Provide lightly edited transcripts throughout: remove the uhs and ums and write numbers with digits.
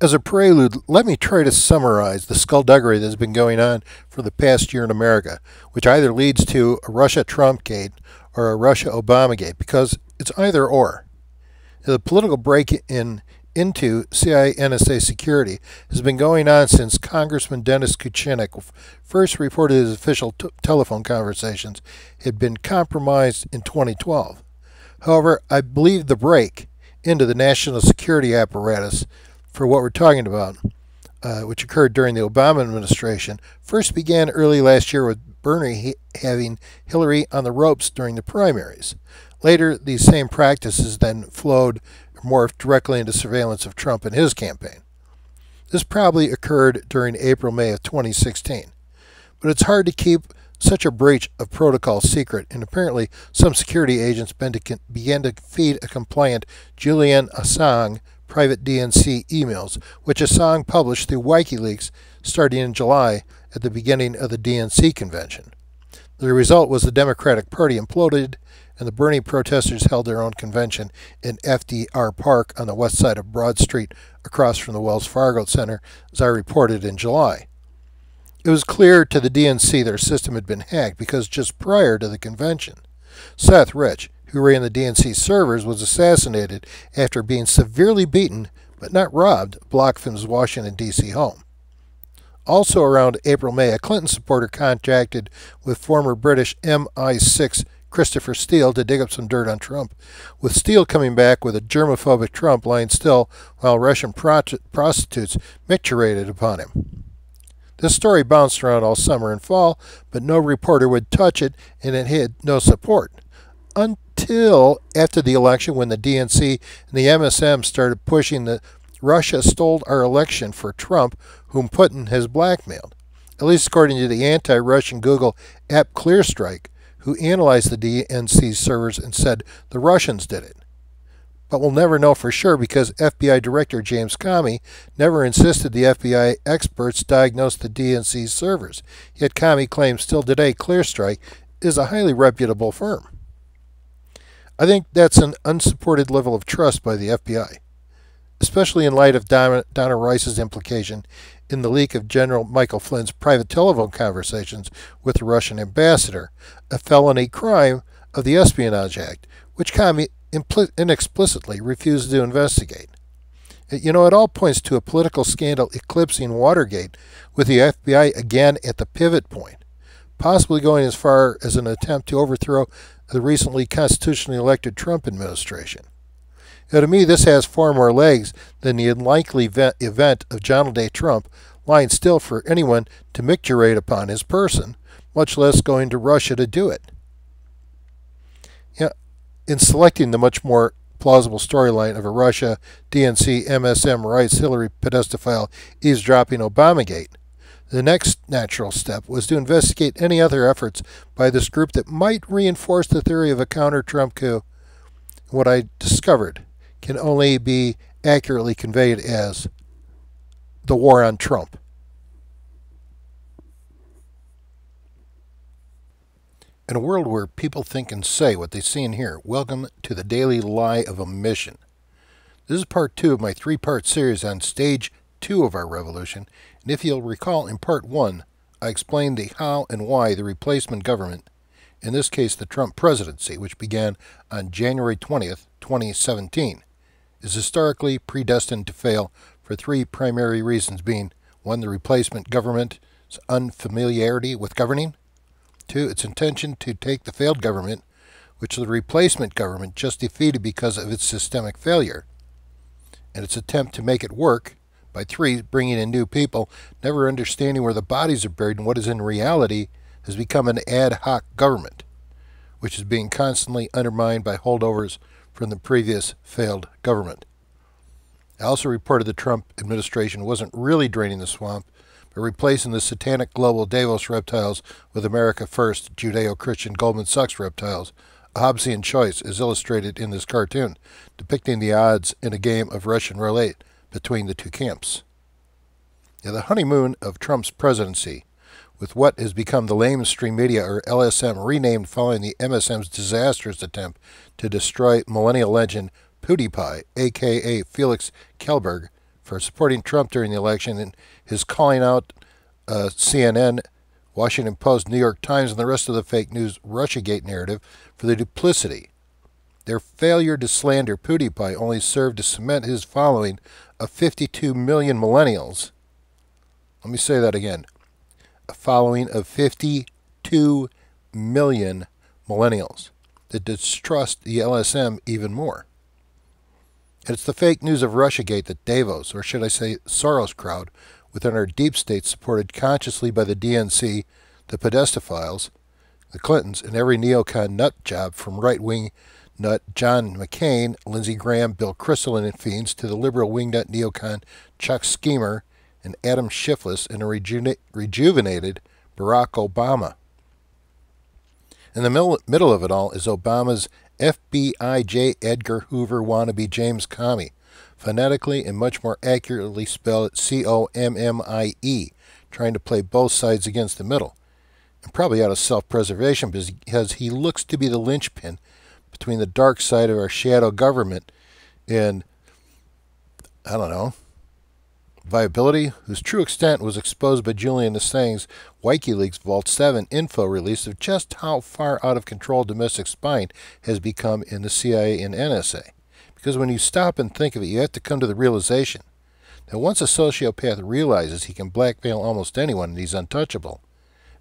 As a prelude, let me try to summarize the skullduggery that has been going on for the past year in America, which either leads to a Russia-Trump gate or a Russia-Obama gate, because it's either or. The political into CIA-NSA security has been going on since Congressman Dennis Kucinich first reported his official telephone conversations had been compromised in 2012. However, I believe the break into the national security apparatus for what we're talking about, which occurred during the Obama administration, first began early last year with Bernie having Hillary on the ropes during the primaries. Later, these same practices then morphed directly into surveillance of Trump and his campaign. This probably occurred during April-May of 2016. But it's hard to keep such a breach of protocol secret, and apparently some security agents began to feed a compliant Julian Assange private DNC emails, which Assange published through WikiLeaks starting in July at the beginning of the DNC convention. The result was the Democratic Party imploded, and the Bernie protesters held their own convention in FDR Park on the west side of Broad Street across from the Wells Fargo Center, as I reported in July. It was clear to the DNC their system had been hacked because just prior to the convention, Seth Rich, who ran the DNC servers, was assassinated after being severely beaten, but not robbed, a block from his Washington, D.C. home. Also around April-May, a Clinton supporter contacted with former British MI6 Christopher Steele to dig up some dirt on Trump, with Steele coming back with a germophobic Trump lying still while Russian prostitutes micturated upon him. This story bounced around all summer and fall, but no reporter would touch it, and it had no support. Until after the election, when the DNC and the MSM started pushing that Russia stole our election for Trump, whom Putin has blackmailed, at least according to the anti-Russian Google app ClearStrike, who analyzed the DNC servers and said the Russians did it. But we'll never know for sure because FBI Director James Comey never insisted the FBI experts diagnose the DNC servers. Yet Comey claims still today ClearStrike is a highly reputable firm. I think that's an unsupported level of trust by the FBI, especially in light of Donna Rice's implication in the leak of General Michael Flynn's private telephone conversations with the Russian ambassador, a felony crime of the Espionage Act, which Comey inexplicitly refused to investigate. You know, it all points to a political scandal eclipsing Watergate, with the FBI again at the pivot point, possibly going as far as an attempt to overthrow the recently constitutionally elected Trump administration. Now, to me, this has far more legs than the unlikely event of Donald J. Trump lying still for anyone to micturate upon his person, much less going to Russia to do it. You know, in selecting the much more plausible storyline of a Russia, DNC, MSM rights, Hillary pedophile eavesdropping Obamagate, the next natural step was to investigate any other efforts by this group that might reinforce the theory of a counter-Trump coup. What I discovered can only be accurately conveyed as the war on Trump. In a world where people think and say what they see and hear, welcome to the Daily Lie of Omission. This is part 2 of my 3-part series on Stage 2 of our revolution, and if you'll recall, in part 1, I explained the how and why the replacement government, in this case the Trump presidency, which began on January 20th, 2017, is historically predestined to fail for 3 primary reasons, being 1, the replacement government's unfamiliarity with governing; 2, its intention to take the failed government, which the replacement government just defeated because of its systemic failure, and its attempt to make it work; by 3, bringing in new people, never understanding where the bodies are buried and what is in reality has become an ad hoc government, which is being constantly undermined by holdovers from the previous failed government. I also reported the Trump administration wasn't really draining the swamp, but replacing the satanic global Davos reptiles with America First Judeo-Christian Goldman Sachs reptiles, a Hobbesian choice as illustrated in this cartoon, depicting the odds in a game of Russian roulette between the two camps. Now, the honeymoon of Trump's presidency, with what has become the lamestream media, or LSM, renamed following the MSM's disastrous attempt to destroy millennial legend PewDiePie, a.k.a. Felix Kjellberg, for supporting Trump during the election and his calling out CNN, Washington Post, New York Times, and the rest of the fake news Russiagate narrative for their duplicity. Their failure to slander PewDiePie only served to cement his following of 52 million millennials. Let me say that again. A following of 52 million millennials that distrust the LSM even more. And it's the fake news of Russiagate that Davos, or should I say Soros crowd, within our deep state supported consciously by the DNC, the Pedophiles, the Clintons, and every neocon nut job from right-wing nut John McCain, Lindsey Graham, Bill Kristol, and fiends to the liberal wingnut neocon Chuck Schumer and Adam Schiffless and a rejuvenated Barack Obama. In the middle of it all is Obama's FBI J. Edgar Hoover wannabe James Comey, phonetically and much more accurately spelled Commie, trying to play both sides against the middle, and probably out of self-preservation because he looks to be the linchpin between the dark side of our shadow government and, I don't know, viability, whose true extent was exposed by Julian Assange's WikiLeaks Vault 7 info release of just how far out of control domestic spying has become in the CIA and NSA. Because when you stop and think of it, you have to come to the realization that once a sociopath realizes he can blackmail almost anyone and he's untouchable,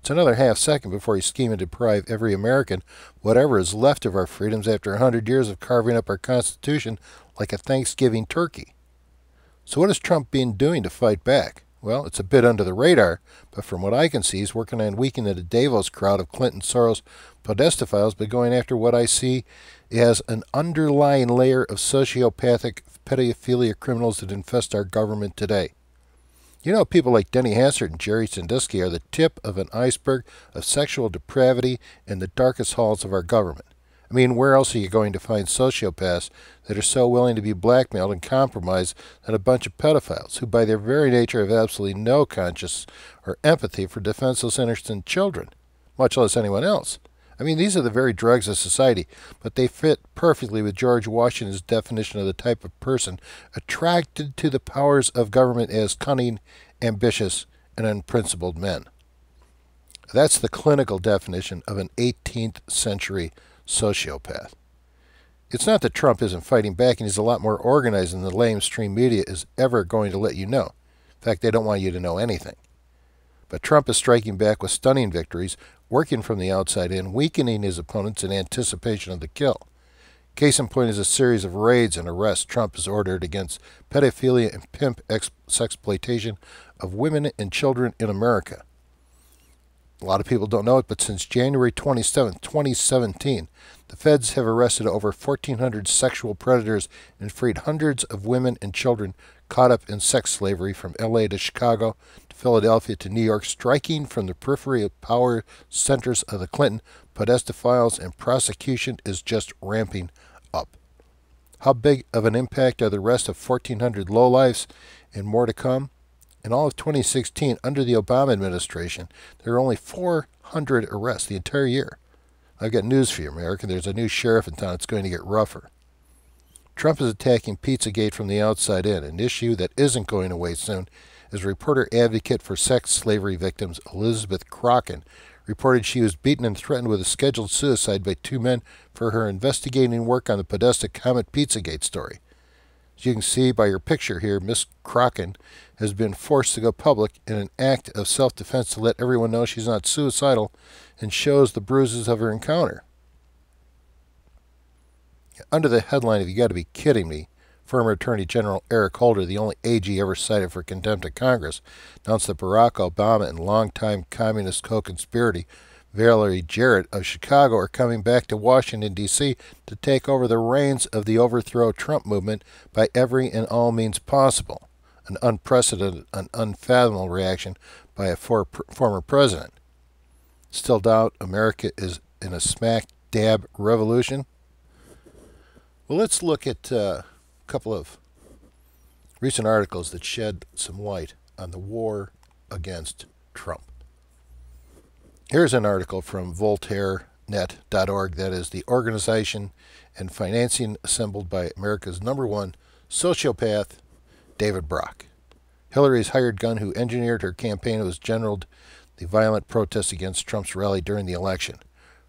it's another half second before he's scheming to deprive every American whatever is left of our freedoms after 100 years of carving up our Constitution like a Thanksgiving turkey. So what has Trump been doing to fight back? Well, it's a bit under the radar, but from what I can see, he's working on weakening the Davos crowd of Clinton, Soros, Pedophiles by going after what I see as an underlying layer of sociopathic pedophilia criminals that infest our government today. You know, people like Denny Hassert and Jerry Sandusky are the tip of an iceberg of sexual depravity in the darkest halls of our government. I mean, where else are you going to find sociopaths that are so willing to be blackmailed and compromised than a bunch of pedophiles who by their very nature have absolutely no conscience or empathy for defenseless innocent children, much less anyone else? I mean, these are the very dregs of society, but they fit perfectly with George Washington's definition of the type of person attracted to the powers of government as cunning, ambitious, and unprincipled men. That's the clinical definition of an 18th century sociopath. It's not that Trump isn't fighting back, and he's a lot more organized than the lamestream media is ever going to let you know. In fact, they don't want you to know anything. But Trump is striking back with stunning victories, working from the outside in, weakening his opponents in anticipation of the kill. Case in point is a series of raids and arrests Trump has ordered against pedophilia and pimp sexploitation of women and children in America. A lot of people don't know it, but since January 27, 2017, the feds have arrested over 1,400 sexual predators and freed hundreds of women and children caught up in sex slavery from L.A. to Chicago to Philadelphia to New York, striking from the periphery of power centers of the Clinton Pedophiles, and prosecution is just ramping up. How big of an impact are the rest of 1,400 lowlifes and more to come? In all of 2016, under the Obama administration, there were only 400 arrests the entire year. I've got news for you, America. There's a new sheriff in town. It's going to get rougher. Trump is attacking Pizzagate from the outside in, an issue that isn't going away soon, as reporter advocate for sex slavery victims Elizabeth Crocken reported she was beaten and threatened with a scheduled suicide by two men for her investigating work on the Podesta Comet Pizzagate story. As you can see by your picture here, Miss Crocken has been forced to go public in an act of self-defense to let everyone know she's not suicidal and shows the bruises of her encounter. Under the headline of "You Got to Be Kidding Me," former Attorney General Eric Holder, the only AG ever cited for contempt of Congress, announced that Barack Obama and longtime communist co-conspirator Valerie Jarrett of Chicago are coming back to Washington, D.C. to take over the reins of the overthrow Trump movement by every and all means possible. An unprecedented, an unfathomable reaction by a former president. Still doubt America is in a smack dab revolution? Well, let's look at a couple of recent articles that shed some light on the war against Trump. Here's an article from VoltaireNet.org, that is the organization and financing assembled by America's #1 sociopath David Brock, Hillary's hired gun who engineered her campaign and was generaled the violent protests against Trump's rally during the election.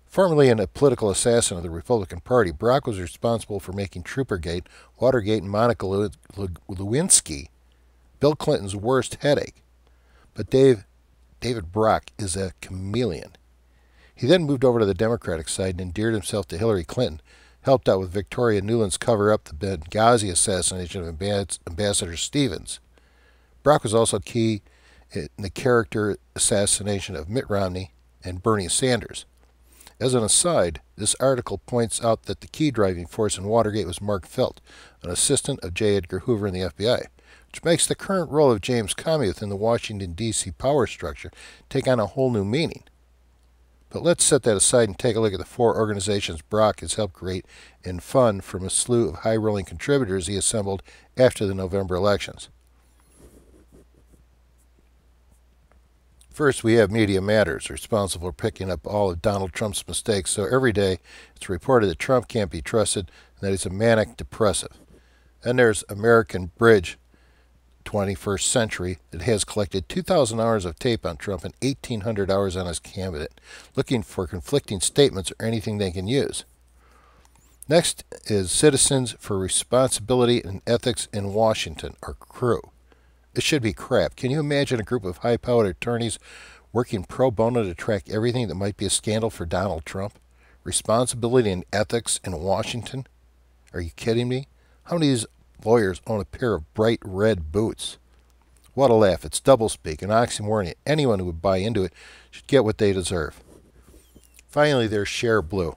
Formerly a political assassin of the Republican Party, Brock was responsible for making Troopergate, Watergate, and Monica Lewinsky Bill Clinton's worst headache. But David Brock is a chameleon. He then moved over to the Democratic side and endeared himself to Hillary Clinton, helped out with Victoria Nuland's cover-up the Benghazi assassination of Ambassador Stevens. Brock was also key in the character assassination of Mitt Romney and Bernie Sanders. As an aside, this article points out that the key driving force in Watergate was Mark Felt, an assistant of J. Edgar Hoover in the FBI, which makes the current role of James Comey within the Washington, D.C. power structure take on a whole new meaning. But let's set that aside and take a look at the four organizations Brock has helped create and fund from a slew of high-rolling contributors he assembled after the November elections. First, we have Media Matters, responsible for picking up all of Donald Trump's mistakes, so every day it's reported that Trump can't be trusted and that he's a manic depressive. Then there's American Bridge, 21st Century, that has collected 2,000 hours of tape on Trump and 1,800 hours on his candidate, looking for conflicting statements or anything they can use. Next is Citizens for Responsibility and Ethics in Washington, or CREW. It should be crap. Can you imagine a group of high-powered attorneys working pro bono to track everything that might be a scandal for Donald Trump? Responsibility and ethics in Washington? Are you kidding me? How many of these lawyers own a pair of bright red boots? What a laugh. It's doublespeak, an oxymoron. Anyone who would buy into it should get what they deserve. Finally, there's Share Blue,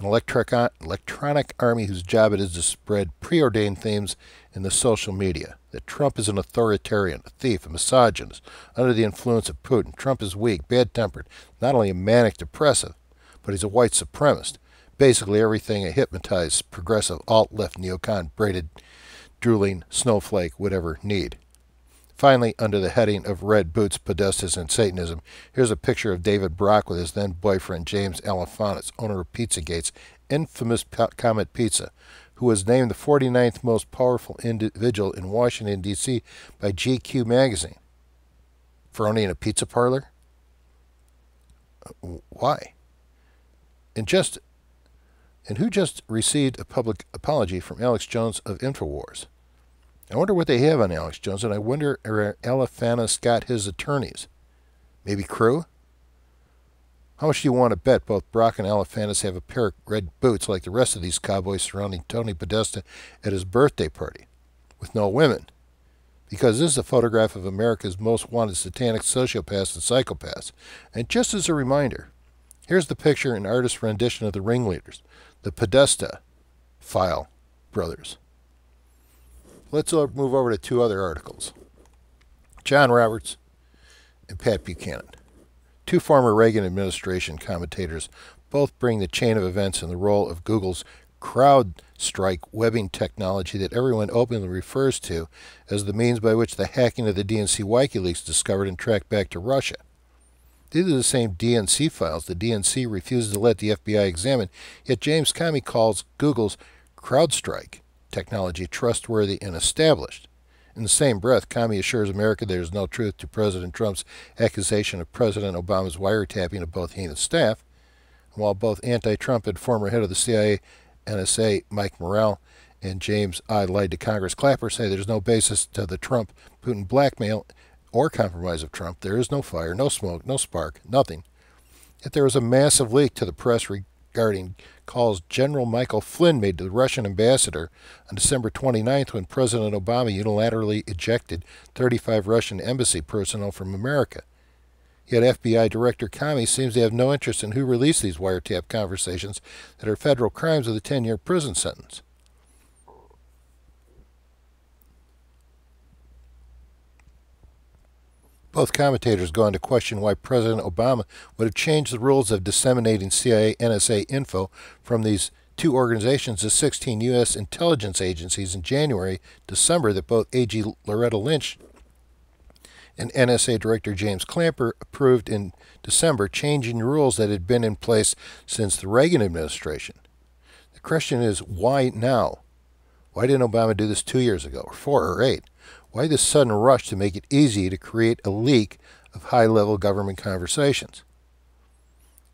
an electronic army whose job it is to spread preordained themes in the social media. That Trump is an authoritarian, a thief, a misogynist, under the influence of Putin. Trump is weak, bad-tempered, not only a manic depressive, but he's a white supremacist. Basically everything a hypnotized, progressive, alt-left neocon, braided, drooling snowflake would ever need. Finally, under the heading of Red Boots, Podestas, and Satanism, here's a picture of David Brock with his then-boyfriend James Alefantis, owner of Pizzagate's infamous Comet Pizza, who was named the 49th most powerful individual in Washington, D.C. by GQ magazine. For owning a pizza parlor? Why? And who just received a public apology from Alex Jones of InfoWars? I wonder what they have on Alex Jones, and I wonder where Alefantis got his attorneys. Maybe CREW? How much do you want to bet both Brock and Alefantis have a pair of red boots like the rest of these cowboys surrounding Tony Podesta at his birthday party, with no women? Because this is a photograph of America's most wanted satanic sociopaths and psychopaths. And just as a reminder, here's the picture and artist rendition of the ringleaders, the Podesta File brothers. Let's move over to two other articles. John Roberts and Pat Buchanan, two former Reagan administration commentators, both bring the chain of events and the role of Google's CrowdStrike webbing technology that everyone openly refers to as the means by which the hacking of the DNC WikiLeaks discovered and tracked back to Russia. These are the same DNC files the DNC refuses to let the FBI examine, yet James Comey calls Google's CrowdStrike technology trustworthy and established. In the same breath, Comey assures America there is no truth to President Trump's accusation of President Obama's wiretapping of both he and his staff, and while both anti-Trump and former head of the CIA, NSA, Mike Morrell, and James I. Lied to Congress Clapper say there's no basis to the Trump-Putin blackmail or compromise of Trump. There is no fire, no smoke, no spark, nothing. Yet there was a massive leak to the press regarding calls General Michael Flynn made to the Russian ambassador on December 29th when President Obama unilaterally ejected 35 Russian embassy personnel from America. Yet FBI Director Comey seems to have no interest in who released these wiretap conversations that are federal crimes with a 10-year prison sentence. Both commentators go on to question why President Obama would have changed the rules of disseminating CIA NSA info from these two organizations to 16 U.S. intelligence agencies in January, December that both AG Loretta Lynch and NSA Director James Clapper approved in December, changing rules that had been in place since the Reagan administration. The question is, why now? Why didn't Obama do this 2 years ago, or 4 or 8? Why this sudden rush to make it easy to create a leak of high-level government conversations?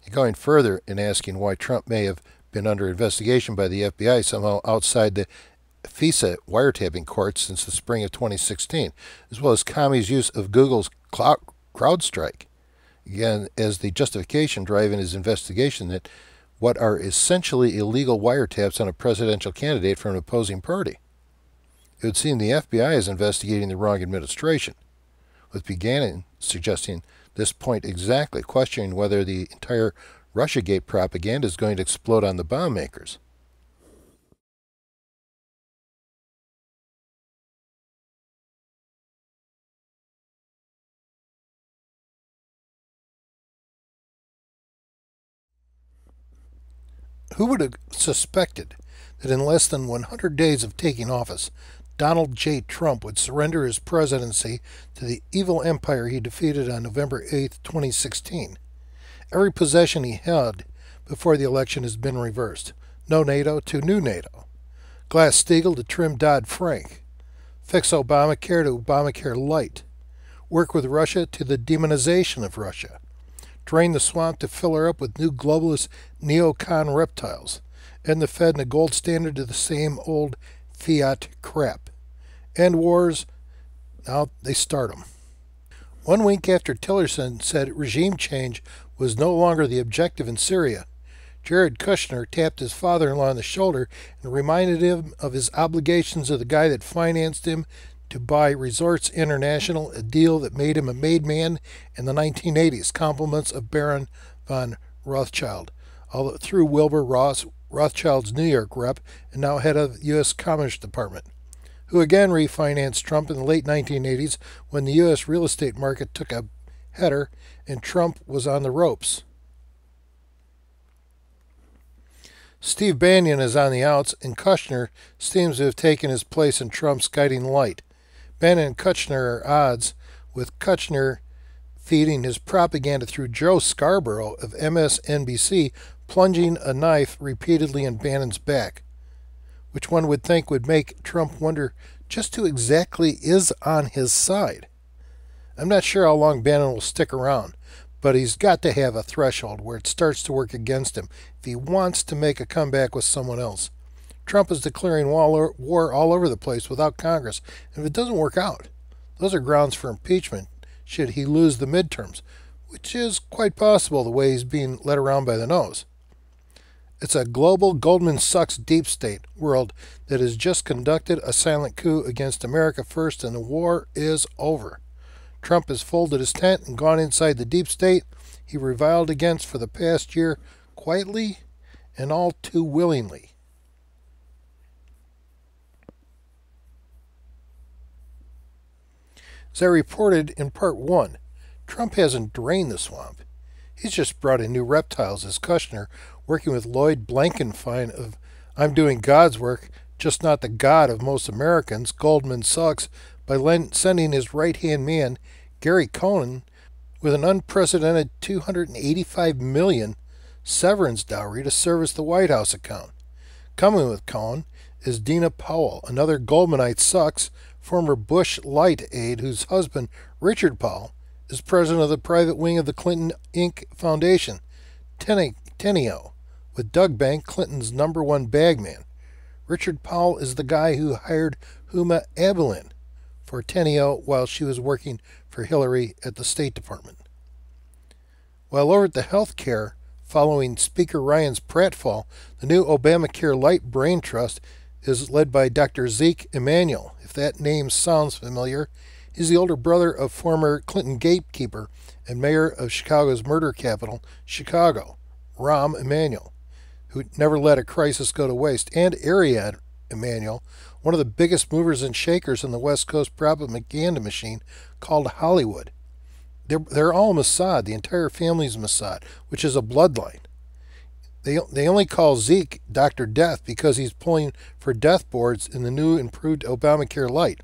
And going further in asking why Trump may have been under investigation by the FBI somehow outside the FISA wiretapping courts since the spring of 2016, as well as Comey's use of Google's CrowdStrike, again, as the justification driving his investigation that what are essentially illegal wiretaps on a presidential candidate from an opposing party. It would seem the FBI is investigating the wrong administration, with Bannon suggesting this point exactly, questioning whether the entire Russiagate propaganda is going to explode on the bomb makers. Who would have suspected that in less than 100 days of taking office, Donald J. Trump would surrender his presidency to the evil empire he defeated on November 8, 2016? Every possession he had before the election has been reversed. No NATO to new NATO. Glass-Steagall to trim Dodd-Frank. Fix Obamacare to Obamacare Light. Work with Russia to the demonization of Russia. Drain the swamp to fill her up with new globalist neocon reptiles. End the Fed and the gold standard to the same old fiat crap. End wars. Now they start them. 1 week after Tillerson said regime change was no longer the objective in Syria, Jared Kushner tapped his father-in-law on the shoulder and reminded him of his obligations to the guy that financed him to buy Resorts International, a deal that made him a made man in the 1980s. Compliments of Baron von Rothschild, through Wilbur Ross, Rothschild's New York rep and now head of the U.S. Commerce Department, who again refinanced Trump in the late 1980s when the U.S. real estate market took a header and Trump was on the ropes. Steve Bannon is on the outs, and Kushner seems to have taken his place in Trump's guiding light. Bannon and Kushner are odds, with Kushner feeding his propaganda through Joe Scarborough of MSNBC, plunging a knife repeatedly in Bannon's back, which one would think would make Trump wonder just who exactly is on his side. I'm not sure how long Bannon will stick around, but he's got to have a threshold where it starts to work against him if he wants to make a comeback with someone else. Trump is declaring war all over the place without Congress, and if it doesn't work out, those are grounds for impeachment should he lose the midterms, which is quite possible the way he's being led around by the nose. It's a global Goldman Sachs deep state world that has just conducted a silent coup against America first, and the war is over. Trump has folded his tent and gone inside the deep state he reviled against for the past year, quietly and all too willingly. As I reported in part 1, Trump hasn't drained the swamp. He's just brought in new reptiles, as Kushner, working with Lloyd Blankfein of I'm Doing God's Work, Just Not the God of Most Americans, Goldman Sachs, by sending his right-hand man, Gary Cohn, with an unprecedented $285 million severance dowry to service the White House account. Coming with Cohn is Dina Powell, another Goldmanite Sachs, former Bush Light aide whose husband, Richard Powell, is president of the private wing of the Clinton Inc. Foundation, Teneo, with Doug Bank, Clinton's #1 bagman. Richard Powell is the guy who hired Huma Abedin for Teneo while she was working for Hillary at the State Department. While over at the health care, following Speaker Ryan's pratfall, the new Obamacare Light Brain Trust is led by Dr. Zeke Emanuel. If that name sounds familiar, he's the older brother of former Clinton gatekeeper and mayor of Chicago's murder capital, Chicago, Rahm Emanuel, who never let a crisis go to waste, and Ariadne Emanuel, one of the biggest movers and shakers in the West Coast propaganda machine called Hollywood. They're all Mossad. The entire family's Mossad, which is a bloodline. They only call Zeke Dr. Death because he's pulling for death boards in the new improved Obamacare Light.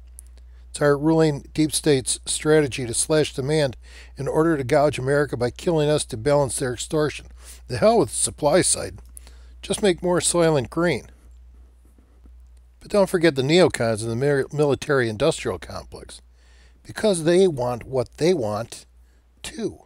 It's our ruling deep state's strategy to slash demand in order to gouge America by killing us to balance their extortion. The hell with the supply side. Just make more Soylent Green. But don't forget the neocons in the military-industrial complex, because they want what they want, too.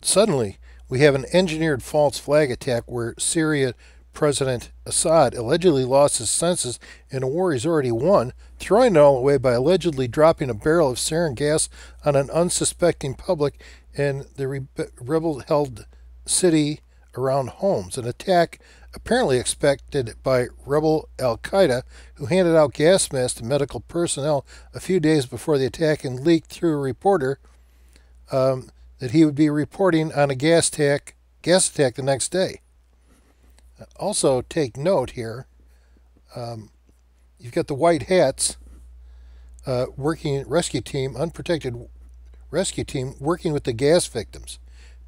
Suddenly, we have an engineered false flag attack where Syria President Assad allegedly lost his senses in a war he's already won, throwing it all away by allegedly dropping a barrel of sarin gas on an unsuspecting public in the rebel-held city around Homs, an attack apparently expected by rebel al-Qaeda, who handed out gas masks to medical personnel a few days before the attack and leaked through a reporter that he would be reporting on a gas attack the next day. Also, take note here, you've got the white hats working rescue team, unprotected rescue team, working with the gas victims.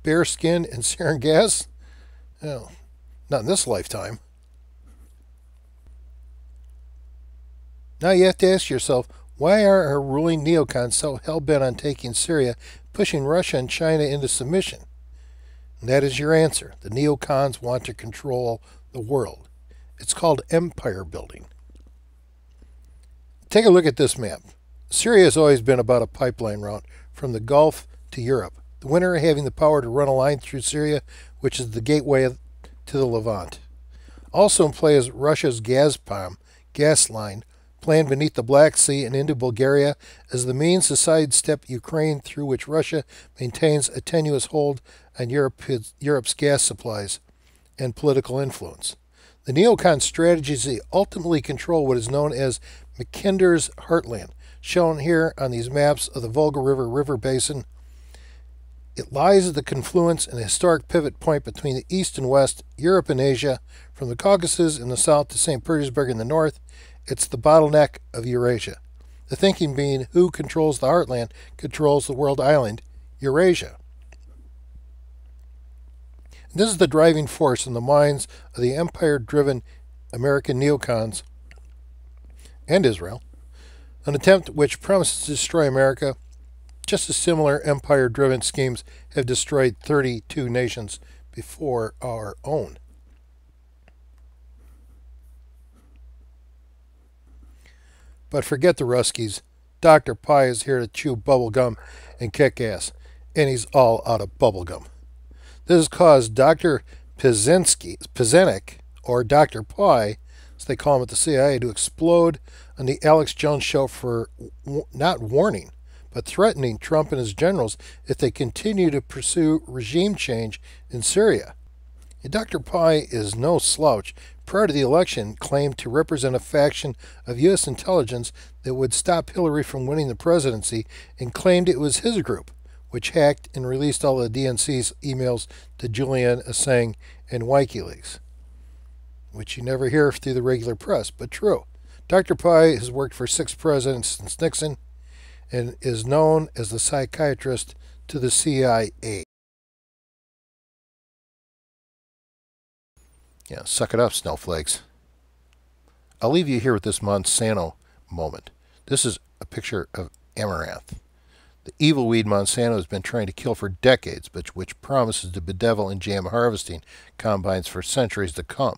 Bare skin and sarin gas? Oh, not in this lifetime. Now you have to ask yourself, why are our ruling neocons so hell-bent on taking Syria, pushing Russia and China into submission? And that is your answer. The neocons want to control the world. It's called empire building. Take a look at this map. Syria has always been about a pipeline route from the Gulf to Europe. The winner having the power to run a line through Syria, which is the gateway to the Levant. Also in play is Russia's Gazprom gas line, planned beneath the Black Sea and into Bulgaria as the means to sidestep Ukraine, through which Russia maintains a tenuous hold on Europe's gas supplies and political influence. The neocon strategies ultimately control what is known as Mackinder's heartland, shown here on these maps of the Volga River basin. It lies at the confluence and historic pivot point between the East and West, Europe and Asia, from the Caucasus in the south to St. Petersburg in the north. It's the bottleneck of Eurasia. The thinking being, who controls the heartland controls the world island, Eurasia. And this is the driving force in the minds of the empire-driven American neocons and Israel, an attempt which promises to destroy America, just as similar empire-driven schemes have destroyed 32 nations before our own. But forget the Ruskies. Dr. Pi is here to chew bubble gum and kick ass, and he's all out of bubble gum. This has caused Dr. Pizenik, or Dr. Pi, as they call him at the CIA, to explode on the Alex Jones show for not warning, but threatening Trump and his generals if they continue to pursue regime change in Syria. And Dr. Pi is no slouch. Prior to the election, claimed to represent a faction of U.S. intelligence that would stop Hillary from winning the presidency, and claimed it was his group, which hacked and released all the DNC's emails to Julian Assange and WikiLeaks, which you never hear through the regular press, but true. Dr. Pi has worked for 6 presidents since Nixon and is known as the psychiatrist to the CIA. Yeah, suck it up, snowflakes. I'll leave you here with this Monsanto moment. This is a picture of amaranth. The evil weed Monsanto has been trying to kill for decades, but which promises to bedevil and jam harvesting combines for centuries to come.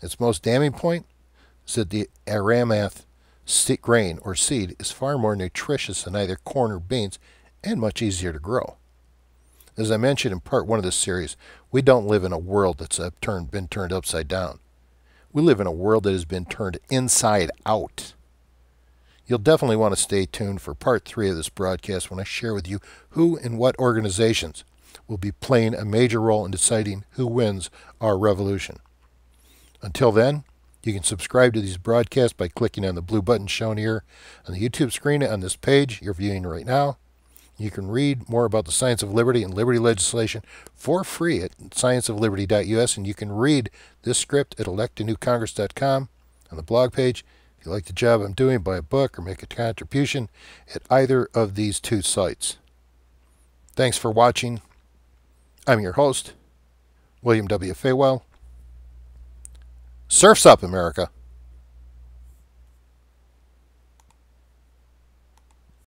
Its most damning point is that the amaranth grain or seed is far more nutritious than either corn or beans and much easier to grow. As I mentioned in part 1 of this series, we don't live in a world that's been turned upside down. We live in a world that has been turned inside out. You'll definitely want to stay tuned for part 3 of this broadcast when I share with you who and what organizations will be playing a major role in deciding who wins our revolution. Until then, you can subscribe to these broadcasts by clicking on the blue button shown here on the YouTube screen on this page you're viewing right now. You can read more about the science of liberty and liberty legislation for free at scienceofliberty.us, and you can read this script at electanewcongress.com on the blog page. If you like the job I'm doing, buy a book or make a contribution at either of these 2 sites. Thanks for watching. I'm your host, William W. Faywell. Surf's up, America.